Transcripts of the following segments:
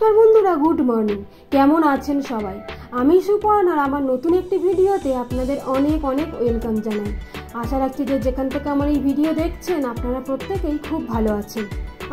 নমস্কার বন্ধুরা, good morning. কেমন আছেন সবাই? আমি সুপর্ণ আর আমার নতুন একটি ভিডিওতে আপনাদের অনেক অনেক ওয়েলকাম জানাই। আশা রাখছি যে যেখান থেকে আমার এই ভিডিও দেখছেন আপনারা প্রত্যেকেই খুব ভালো আছেন,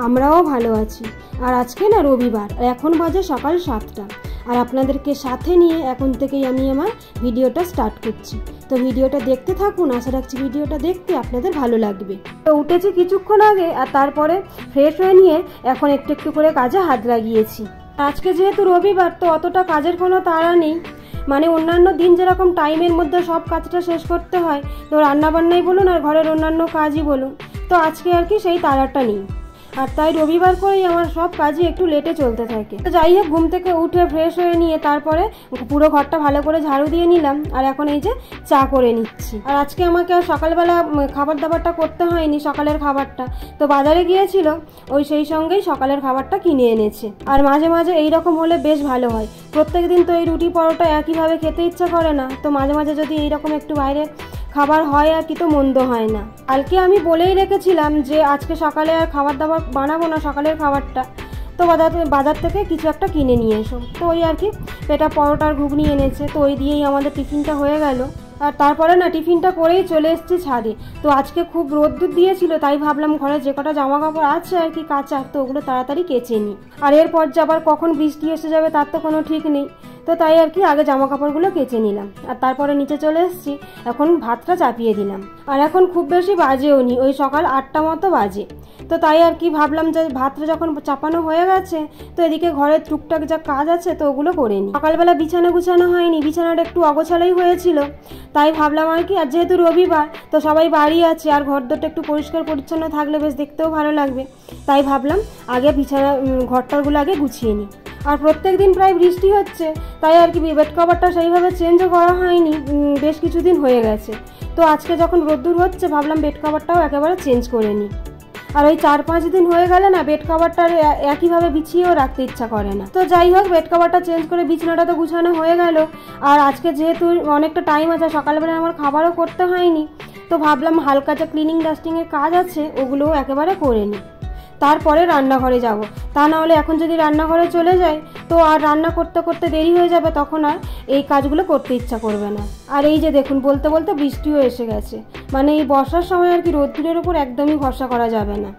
আমরাও ভালো আছি। আর আজকে না রবিবার, আর এখন বাজে সকাল 7টা, আর আপনাদেরকে সাথে নিয়ে এখন থেকেই আমি আমার ভিডিওটা স্টার্ট করছি। তো ভিডিওটা দেখতে থাকুন, আশা রাখছি ভিডিওটা দেখতে আপনাদের ভালো লাগবে। তো উঠেছি কিছুক্ষণ আগে, আর তারপরে ফ্রেশ হয়ে নিয়ে এখন একটু একটু করে কাজে হাত লাগিয়েছি। আজকে যেহেতু রবিবার, তো অতটা কাজের কোনো তাড়া নেই। মানে অন্যান্য দিন যেরকম টাইমের মধ্যে সব কাজটা শেষ করতে হয়, তো রান্নাবান্নাই বলুন আর ঘরের অন্যান্য কাজই বলুন, তো আজকে আর কি সেই তাড়াটা নেই। আর তাই রবিবার করেই আমার সব কাজই একটু লেটে চলতে থাকে। তো যাই হোক, ঘুম থেকে উঠে ফ্রেশ হয়ে নিয়ে তারপরে পুরো ঘরটা ভালো করে ঝাড়ু দিয়ে নিলাম, আর এখন এই যে চা করে নিচ্ছি। আর আজকে আমাকে আর সকালবেলা খাবার দাবারটা করতে হয়নি, সকালের খাবারটা তো বাজারে গিয়েছিল, ওই সেই সঙ্গেই সকালের খাবারটা কিনে এনেছে। আর মাঝে মাঝে এইরকম হলে বেশ ভালো হয়। প্রত্যেক দিন তো এই রুটি পরোটা একইভাবে খেতে ইচ্ছা করে না, তো মাঝে মাঝে যদি এইরকম একটু বাইরে খাবার হয় আর কি, তো মন্দ হয় না। কালকে আমি বলেই রেখেছিলাম যে আজকে সকালে আর খাবার দাবার বানাবো না, সকালের খাবারটা তো বাজার থেকে কিছু একটা কিনে নিয়ে এসো। তো ওই আর কি পেটা পরোটার ঘুগনি এনেছে, তো ওই দিয়েই আমাদের টিফিনটা হয়ে গেল। আর তারপরে না টিফিনটা করেই চলে এসেছি ছাদে। তো আজকে খুব রোদ্দুর দিয়েছিল, তাই ভাবলাম ঘরে যে কটা জামা কাপড় আছে আর কি কাঁচা, তো ওগুলো তাড়াতাড়ি কেচে নিই। আর এরপর যে আবার কখন বৃষ্টি এসে যাবে তার তো কোনো ঠিক নেই, তো তাই আর কি আগে জামা কাপড়গুলো কেচে নিলাম। আর তারপরে নিচে চলে এসেছি, এখন ভাতটা চাপিয়ে দিলাম। আর এখন খুব বেশি বাজেও নি, ওই সকাল 8টা মতো বাজে। তো তাই আর কি ভাবলাম যে ভাতটা যখন চাপানো হয়ে গেছে, তো এদিকে ঘরের টুকটাক যা কাজ আছে তো ওগুলো করে নিই। সকালবেলা বিছানা গুছানো হয়নি, বিছানাটা একটু অগোছালোই হয়েছিল, তাই ভাবলাম আর কি আর যেহেতু রবিবার তো সবাই বাড়ি আছে, আর ঘরদোরটা একটু পরিষ্কার পরিচ্ছন্ন থাকলে বেশ দেখতেও ভালো লাগবে, তাই ভাবলাম আগে বিছানা ঘরটারগুলো আগে গুছিয়ে নিই। আর প্রত্যেক দিন প্রায় বৃষ্টি হচ্ছে, তাই আর কি বেড কভারটা সেইভাবে চেঞ্জও করা হয়নি, বেশ কিছুদিন হয়ে গেছে। তো আজকে যখন রোদ্দুর হচ্ছে ভাবলাম বেড কভারটাও একেবারে চেঞ্জ করে নিই। আর ওই 4-5 দিন হয়ে গেলে না বেড কভারটা একইভাবে বিছিয়েও রাখতে ইচ্ছা করে না। তো যাই হোক, বেড কভারটা চেঞ্জ করে বিছানাটা তো গুছানো হয়ে গেল। আর আজকে যেহেতু অনেকটা টাইম আছে, সকালবেলা আমার খাবারও করতে হয়নি, তো ভাবলাম হালকা যে ক্লিনিং ডাস্টিংয়ের কাজ আছে ওগুলোও একেবারে করে নিই, তারপরে রান্নাঘরে যাব। তা না হলে এখন যদি রান্নাঘরে চলে যাই তো আর রান্না করতে করতে দেরি হয়ে যাবে, তখন আর এই কাজগুলো করতে ইচ্ছা করবে না। আর এই যে দেখুন, বলতে বলতে বৃষ্টিও এসে গেছে। মানে এই বর্ষার সময় আর কি রোদ্দুরের উপর একদমই ভরসা করা যাবে না।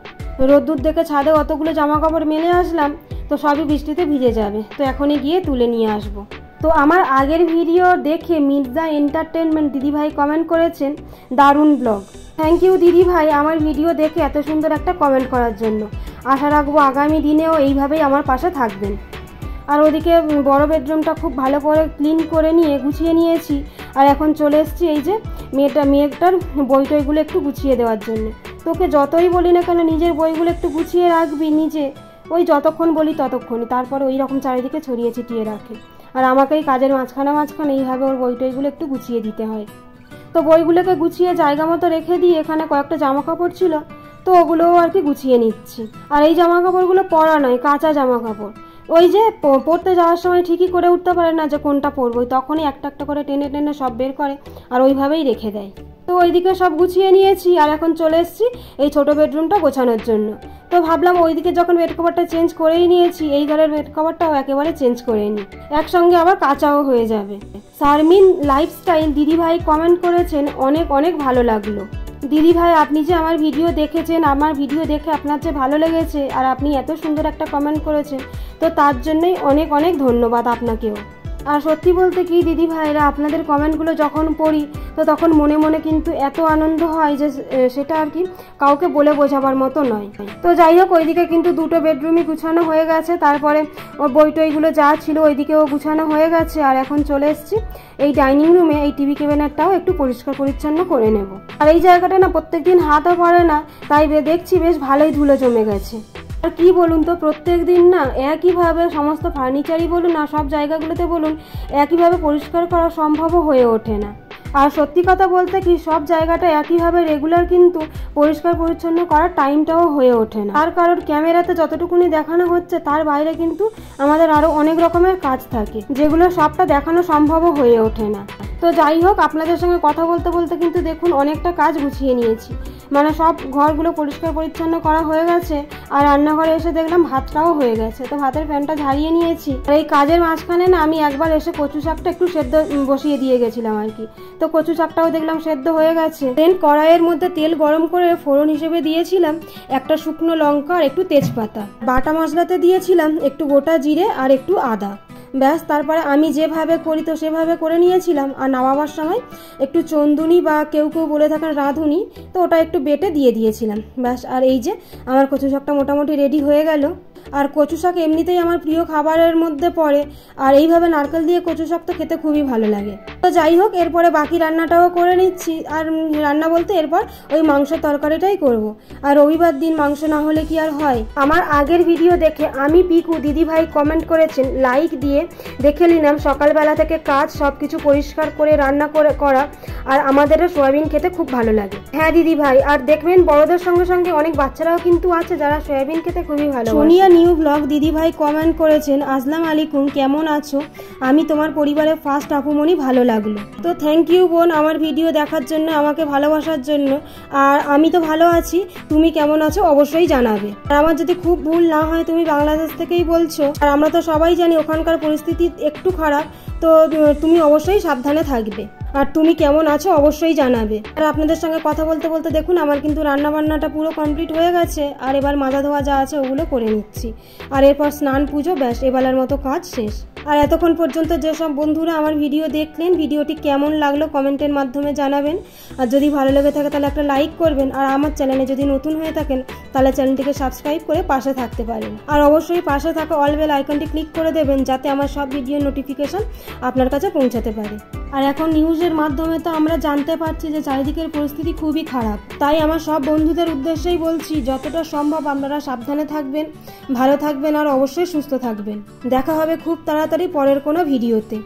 রোদ্দুর দেখে ছাদে অতগুলো জামা কাপড় মেলে আসলাম, তো সবই বৃষ্টিতে ভিজে যাবে, তো এখনই গিয়ে তুলে নিয়ে আসবো। তো আমার আগের ভিডিও দেখে মির্জা এন্টারটেনমেন্ট দিদিভাই কমেন্ট করেছেন, দারুণ ব্লগ। থ্যাংক ইউ দিদিভাই, আমার ভিডিও দেখে এত সুন্দর একটা কমেন্ট করার জন্য। আশা রাখবো আগামী দিনেও এইভাবেই আমার পাশে থাকবেন। আর ওদিকে বড় বেডরুমটা খুব ভালো করে ক্লিন করে নিয়ে গুছিয়ে নিয়েছি, আর এখন চলে এসেছি এই যে মেয়েটার বই টইগুলো একটু গুছিয়ে দেওয়ার জন্য। তোকে যতই বলি না কেন নিজের বইগুলো একটু গুছিয়ে রাখবি নিজে, ওই যতক্ষণ বলি ততক্ষণই, তারপরে ওই রকম চারিদিকে ছড়িয়ে ছিটিয়ে রাখে। আর আমাকেই কাজের মাঝখানে এইভাবে ওর বই টইগুলো একটু গুছিয়ে দিতে হয়। তো বইগুলোকে গুছিয়ে জায়গা মতো রেখে দিয়ে এখানে কয়েকটা জামা কাপড় ছিল, তো ওগুলোও আর কি গুছিয়ে নিচ্ছি। আর এই জামা কাপড়গুলো পরা নয়, কাঁচা জামা কাপড়। ওই যে পড়তে যাওয়ার সময় ঠিকই করে উঠতে পারে না যে কোনটা পরবো, তখনই একটা একটা করে টেনে টেনে সব বের করে আর ওইভাবেই রেখে দেয়। তো ওইদিকে সব গুছিয়ে নিয়েছি, আর এখন চলে এসেছি এই ছোটো বেডরুমটা গোছানোর জন্য। তো ভাবলাম ওইদিকে যখন বেড কভারটা চেঞ্জ করেই নিয়েছি, এই ঘরের বেড কভারটাও একেবারে চেঞ্জ করে নিই, একসঙ্গে আবার কাঁচাও হয়ে যাবে। শারমিন লাইফস্টাইল দিদিভাই কমেন্ট করেছেন, অনেক অনেক ভালো লাগলো। দিদিভাই, আপনি যে আমার ভিডিও দেখেছেন, আমার ভিডিও দেখে আপনার যে ভালো লেগেছে, আর আপনি এত সুন্দর একটা কমেন্ট করেছেন, তো তার জন্যই অনেক অনেক ধন্যবাদ আপনাকেও। আর সত্যি বলতে কি দিদি ভাইরা, আপনাদের কমেন্টগুলো যখন পড়ি তো তখন মনে মনে কিন্তু এত আনন্দ হয় যে সেটা আর কি কাউকে বলে বোঝাবার মতো নয়। তো যাই হোক, ওইদিকে কিন্তু দুটো বেডরুমই গুছানো হয়ে গেছে, তারপরে ওর বই টইগুলো যা ছিল ওইদিকেও গুছানো হয়ে গেছে। আর এখন চলে এসেছি এই ডাইনিং রুমে, এই টিভি ক্যাবিনেটটাও একটু পরিষ্কার পরিচ্ছন্ন করে নেব। আর এই জায়গাটা না প্রত্যেকদিন হাতও পড়ে না, তাই দেখছি বেশ ভালোই ধুলো জমে গেছে। আর কি বলুন তো, প্রত্যেক দিন না একইভাবে সমস্ত ফার্নিচারই বলুন আর সব জায়গাগুলোতে বলুন একইভাবে পরিষ্কার করা সম্ভবও হয়ে ওঠে না। আর সত্যি কথা বলতে কি সব জায়গাটা একইভাবে রেগুলার কিন্তু পরিষ্কার পরিচ্ছন্ন করার টাইমটাও হয়ে ওঠে না। তার কারণ ক্যামেরাতে যতটুকুনি দেখানো হচ্ছে তার বাইরে কিন্তু আমাদের আরও অনেক রকমের কাজ থাকে, যেগুলো সবটা দেখানো সম্ভবও হয়ে ওঠে না। তো যাই হোক, আপনাদের সঙ্গে কথা বলতে বলতে কিন্তু দেখুন অনেকটা কাজ গুছিয়ে নিয়েছি, মানে সব ঘরগুলো পরিষ্কার পরিচ্ছন্ন করা হয়ে গেছে। আর রান্নাঘরে এসে দেখলাম ভাতটাও হয়ে গেছে, তো ভাতের ফ্যানটা ঝাড়িয়ে নিয়েছি। আর এই কাজের মাঝখানে না আমি একবার এসে কচু শাকটা একটু সেদ্ধ বসিয়ে দিয়ে গেছিলাম আর কি। তো কচু শাকটাও দেখলাম সেদ্ধ হয়ে গেছে। দেন কড়াইয়ের মধ্যে তেল গরম করে ফোড়ন হিসেবে দিয়েছিলাম একটা শুকনো লঙ্কা আর একটু তেজপাতা। বাটা মশলাতে দিয়েছিলাম একটু গোটা জিরে আর একটু আদা। ব্যাস, তারপরে আমি যেভাবে করি তো সেভাবে করে নিয়েছিলাম। আর নামাবার সময় একটু চন্দুনি বা কেউ কেউ বলে থাকেন রাঁধুনি, তো ওটা একটু বেটে দিয়ে দিয়েছিলাম। ব্যাস, আর এই যে আমার কচু শাকটা মোটামুটি রেডি হয়ে গেল। আর কচু শাক এমনিতেই আমার প্রিয় খাবারের মধ্যে পড়ে, আর এইভাবে নারকেল দিয়ে কচু শাক তো খেতে খুবই ভালো লাগে। তো যাই হোক, এরপরে বাকি রান্নাটাও করে নিচ্ছি। আর রান্না বলতে এরপর ওই মাংসের তরকারিটাই করব। আর রবিবার দিন মাংস না হলে কি আর হয়। আমার আগের ভিডিও দেখে আমি পিকু দিদিভাই কমেন্ট করেছেন, লাইক দিয়ে দেখে নিলাম সকালবেলা থেকে কাজ সব কিছু পরিষ্কার করে রান্না করা, আর আমাদেরও সয়াবিন খেতে খুব ভালো লাগে। হ্যাঁ দিদিভাই, আর দেখবেন বড়দের সঙ্গে সঙ্গে অনেক বাচ্চারাও কিন্তু আছে যারা সয়াবিন খেতে খুবই ভালো। সোনিয়া নিউ ব্লগ দিদিভাই কমেন্ট করেছেন, আসসালাম আলাইকুম, কেমন আছো? আমি তোমার পরিবারের ফার্স্ট আপুমনি, ভালো লাগলো। তো থ্যাংক ইউ বোন আমার ভিডিও দেখার জন্য, আমাকে ভালোবাসার জন্য। আর আমি তো ভালো আছি, তুমি কেমন আছো অবশ্যই জানাবে। আর আমার যদি খুব ভুল না হয় তুমি বাংলাদেশ থেকেই বলছো, আর আমরা তো সবাই জানি ওখানকার পরিস্থিতি একটু খারাপ, তো তুমি অবশ্যই সাবধানে থাকবে। আর তুমি কেমন আছো অবশ্যই জানাবে। আর আপনাদের সঙ্গে কথা বলতে বলতে দেখুন আমার কিন্তু রান্না বান্নাটা পুরো কমপ্লিট হয়ে গেছে। আর এবার মাজা ধোয়া যা আছে ওগুলো করে নিচ্ছি। আর এরপর স্নান পুজো, ব্যাস এবেলার মতো কাজ শেষ। আর এতক্ষণ পর্যন্ত যেসব বন্ধুরা আমার ভিডিও দেখলেন, ভিডিওটি কেমন লাগলো কমেন্টের মাধ্যমে জানাবেন। আর যদি ভালো লেগে থাকে তাহলে একটা লাইক করবেন। আর আমার চ্যানেলে যদি নতুন হয়ে থাকেন তাহলে চ্যানেলটিকে সাবস্ক্রাইব করে পাশে থাকতে পারেন। আর অবশ্যই পাশে থাকা অল বেল আইকনটি ক্লিক করে দেবেন, যাতে আমার সব ভিডিওর নোটিফিকেশন আপনার কাছে পৌঁছাতে পারে। আর এখন নিউজের মাধ্যমে তো আমরা জানতে পারছি যে চারিদিকের পরিস্থিতি খুবই খারাপ। তাই আমার সব বন্ধুদের উদ্দেশ্যেই বলছি, যতটা সম্ভব আপনারা সাবধানে থাকবেন, ভালো থাকবেন আর অবশ্যই সুস্থ থাকবেন। দেখা হবে খুব তাড়াতাড়ি পরের কোনো ভিডিওতে।